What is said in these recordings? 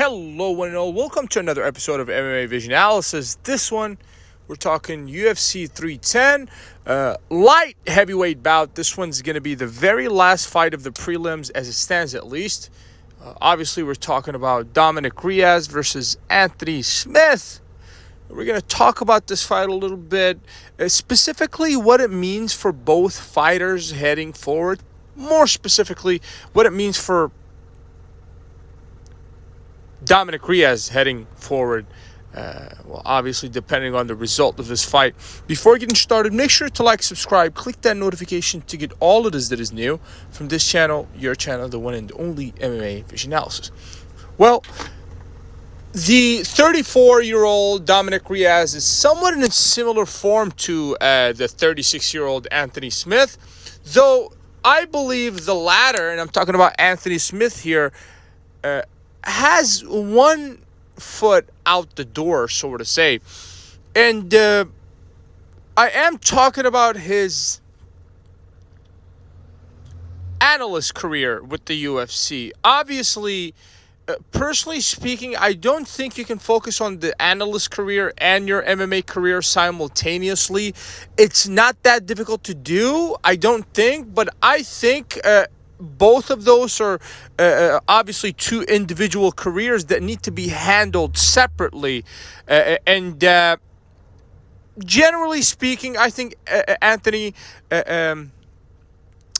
Hello, one and all. Welcome to another episode of MMA Vision Analysis. This one, we're talking UFC 310, light heavyweight bout. This one's going to be the very last fight of the prelims, as it stands at least. Obviously, we're talking about Dominick Reyes versus Anthony Smith. We're going to talk about this fight a little bit, specifically what it means for both fighters heading forward. More specifically, what it means for Dominick Reyes heading forward. Obviously, depending on the result of this fight. Before getting started, make sure to like, subscribe, click that notification to get all of this that is new from this channel, your channel, the one and only MMA Vision Analysis. Well, the 34-year-old Dominick Reyes is somewhat in a similar form to the 36-year-old Anthony Smith, though I believe the latter, and I'm talking about Anthony Smith here, has one foot out the door, so to say. And I am talking about his analyst career with the UFC. Obviously, personally speaking, I don't think you can focus on the analyst career and your MMA career simultaneously. It's not that difficult to do, I don't think, but I think both of those are obviously two individual careers that need to be handled separately. And generally speaking, I think Anthony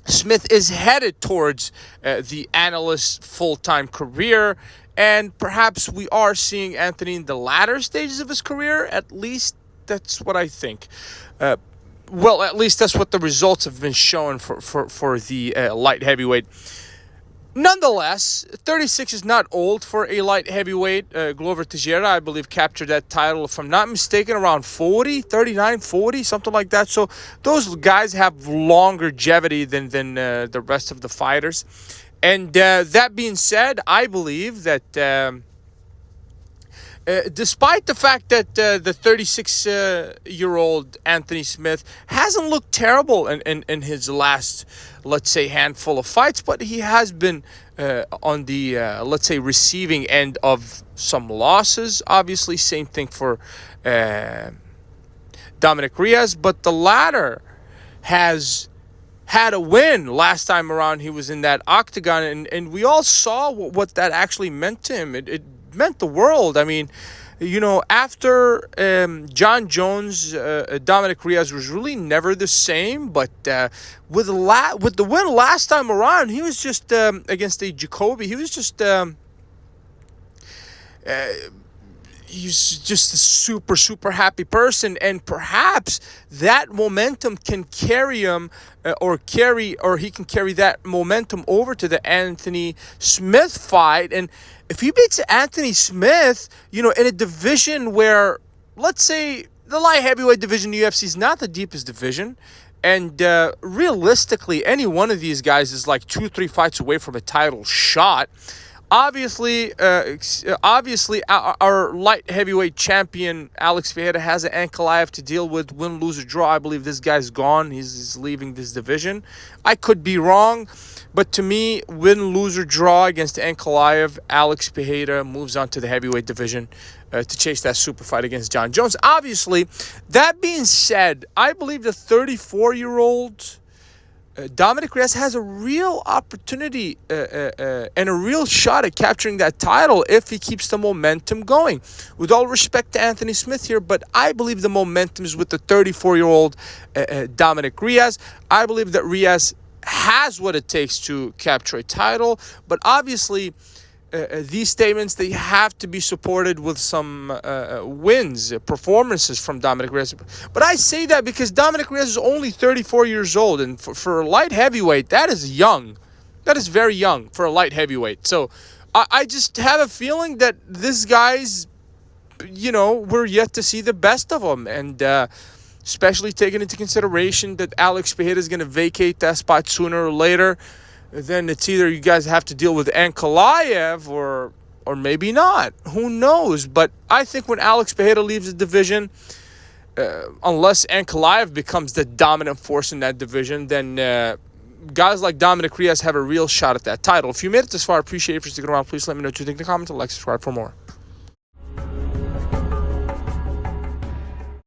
Smith is headed towards the analyst full-time career. And perhaps we are seeing Anthony in the latter stages of his career. At least that's what I think. Well, at least that's what the results have been showing for the light heavyweight. Nonetheless, 36 is not old for a light heavyweight. Glover Teixeira, I believe, captured that title, if I'm not mistaken, around 39, 40, something like that. So those guys have longevity than the rest of the fighters. And that being said, I believe that despite the fact that the 36-year-old Anthony Smith hasn't looked terrible in his last, let's say, handful of fights, but he has been on the, let's say, receiving end of some losses. Obviously, same thing for Dominick Reyes, but the latter has had a win last time around he was in that octagon, and we all saw what that actually meant to him. It meant the world. I mean, you know, after John Jones, Dominick Reyes was really never the same. But with the win last time around, he was just against a Jacoby. He was just he's just a super happy person, and perhaps that momentum can carry him or he can carry that momentum over to the Anthony Smith fight. And if he beats Anthony Smith, you know, in a division where, let's say, the light heavyweight division in the UFC is not the deepest division, and realistically, any one of these guys is like 2-3 fights away from a title shot. Obviously, our light heavyweight champion, Alex Pereira, has an Ankalaev to deal with. Win, lose, or draw. I believe this guy's gone. He's leaving this division. I could be wrong, but to me, win, lose, or draw against Ankalaev, Alex Pereira moves on to the heavyweight division to chase that super fight against John Jones. Obviously, that being said, I believe the 34-year-old Dominick Reyes has a real opportunity and a real shot at capturing that title if he keeps the momentum going. With all respect to Anthony Smith here, but I believe the momentum is with the 34-year-old Dominick Reyes. I believe that Reyes has what it takes to capture a title, but obviously these statements, they have to be supported with some wins, performances from Dominick Reyes. But I say that because Dominick Reyes is only 34 years old, and for a light heavyweight, that is young. That is very young for a light heavyweight. So I just have a feeling that this guy's, you know, we're yet to see the best of him. And especially taking into consideration that Alex Pereira is going to vacate that spot sooner or later, then it's either you guys have to deal with Ankalaev or maybe not. Who knows? But I think when Alex Pereira leaves the division, unless Ankalaev becomes the dominant force in that division, then guys like Dominick Reyes have a real shot at that title. If you made it this far, I appreciate it for sticking around. Please let me know what you think in the comments and like, subscribe for more.